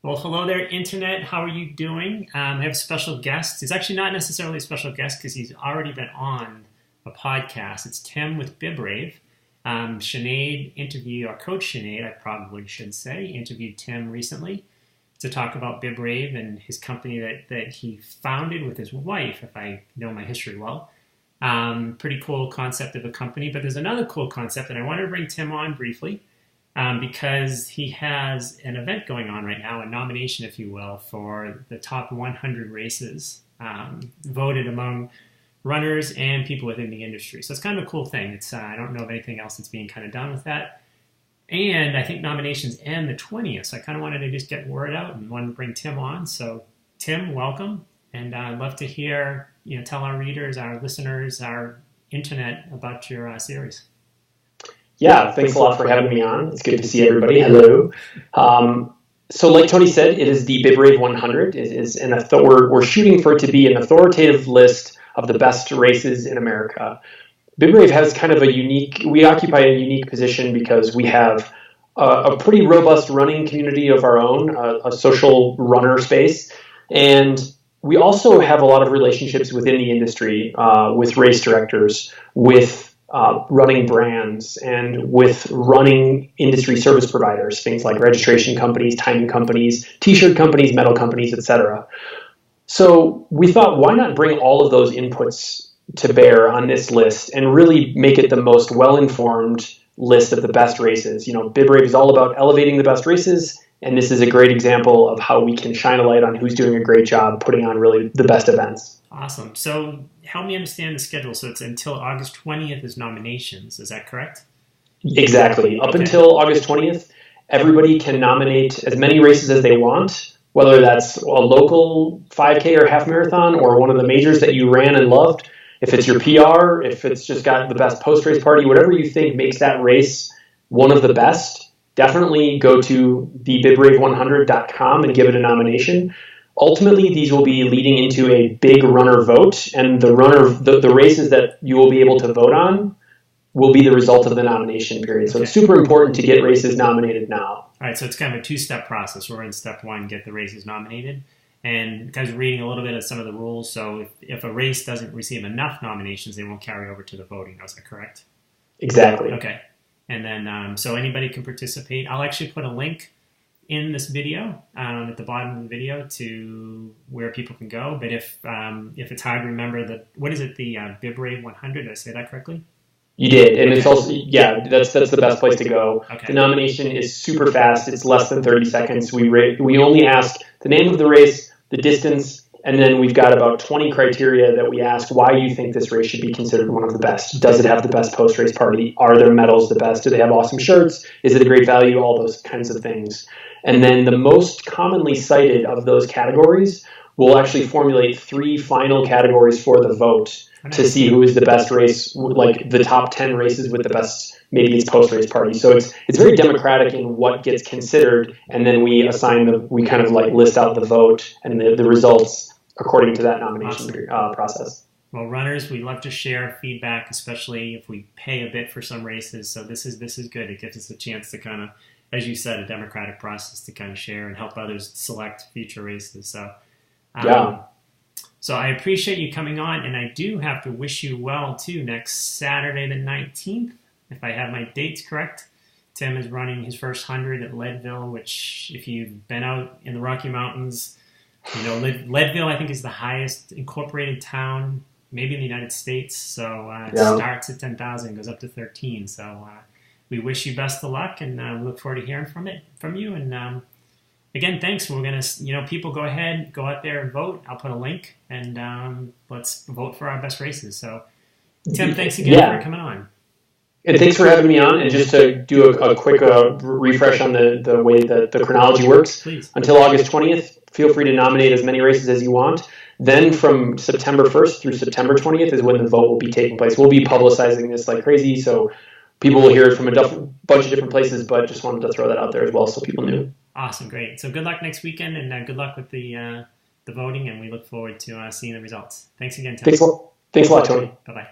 Well, hello there, Internet. How are you doing? I have a special guest. He's actually not necessarily a special guest because he's already been on a podcast. It's Tim with BibRave. Sinead interviewed, or Coach Sinead, I probably should say, interviewed Tim recently to talk about BibRave and his company that he founded with his wife, if I know my history well. Pretty cool concept of a company, but there's another cool concept, and I wanted to bring Tim on briefly. Because he has an event going on right now, a nomination, if you will, for the top 100 races voted among runners and people within the industry. So it's kind of a cool thing. It's I don't know of anything else that's being kind of done with that. And I think nominations end the 20th. So I kind of wanted to just get word out and wanted to bring Tim on. So Tim, welcome. And I'd love to hear, tell our readers, our listeners, our Internet about your series. Yeah, thanks a lot for having me on. It's good to see everybody. Hello. So like Tony said, it is the BibRave 100. We're shooting for it to be an authoritative list of the best races in America. BibRave has kind of we occupy a unique position because we have a pretty robust running community of our own, a social runner space. And we also have a lot of relationships within the industry with race directors, with running brands, and with running industry service providers, things like registration companies, timing companies, t-shirt companies, medal companies, etc. So we thought, why not bring all of those inputs to bear on this list and really make it the most well-informed list of the best races? BibRave is all about elevating the best races, and this is a great example of how we can shine a light on who's doing a great job putting on really the best events. Awesome. So help me understand the schedule. So it's until August 20th is nominations. Is that correct? Exactly. Up until August 20th, everybody can nominate as many races as they want, whether that's a local 5K or half marathon or one of the majors that you ran and loved. If it's your PR, if it's just got the best post-race party, whatever you think makes that race one of the best, definitely go to thebibrave100.com and give it a nomination. Ultimately, these will be leading into a big runner vote, and the races that you will be able to vote on will be the result of the nomination period. So It's super important to get races nominated now. All right, so it's kind of a two-step process. We're in step one, get the races nominated, and guys are reading a little bit of some of the rules. So if a race doesn't receive enough nominations, they won't carry over to the voting. Is that correct? Exactly. Okay, and then so anybody can participate. I'll actually put a link in this video, at the bottom of the video, to where people can go. But if it's hard to remember, what is it, the BibRave 100? Did I say that correctly? You did, and it's also, that's the best place to go. Okay. The nomination is super fast. It's less than 30 seconds. We only ask the name of the race, the distance, and then we've got about 20 criteria that we ask why you think this race should be considered one of the best. Does it have the best post-race party? Are their medals the best? Do they have awesome shirts? Is it a great value? All those kinds of things. And then the most commonly cited of those categories will actually formulate 3 final categories for the vote to see who is the best race, like the top 10 races with the best, maybe it's post-race party. So it's very democratic in what gets considered, and then we kind of list out the vote and the results according to that nomination process. Well, runners, we love to share feedback, especially if we pay a bit for some races. So this is good. It gives us a chance to kind of, as you said, a democratic process to kind of share and help others select future races. So, So I appreciate you coming on, and I do have to wish you well too. Next Saturday, the 19th, if I have my dates correct, Tim is running his first 100 at Leadville, which, if you've been out in the Rocky Mountains, Leadville, I think, is the highest incorporated town, maybe in the United States. So it starts at 10,000 and goes up to 13. So we wish you best of luck, and we look forward to hearing from you. And again, thanks. We're going to, people, go out there and vote. I'll put a link, and let's vote for our best races. So, Tim, thanks again for coming on. And thanks for having me on. And just to do a quick refresh on the way that the chronology works. Please. Until August 20th, feel free to nominate as many races as you want. Then from September 1st through September 20th is when the vote will be taking place. We'll be publicizing this like crazy, so people will hear it from a bunch of different places, but just wanted to throw that out there as well so people knew. Awesome, great. So good luck next weekend, and good luck with the voting, and we look forward to seeing the results. Thanks again, Tim. Thanks a lot, Tony. Bye-bye.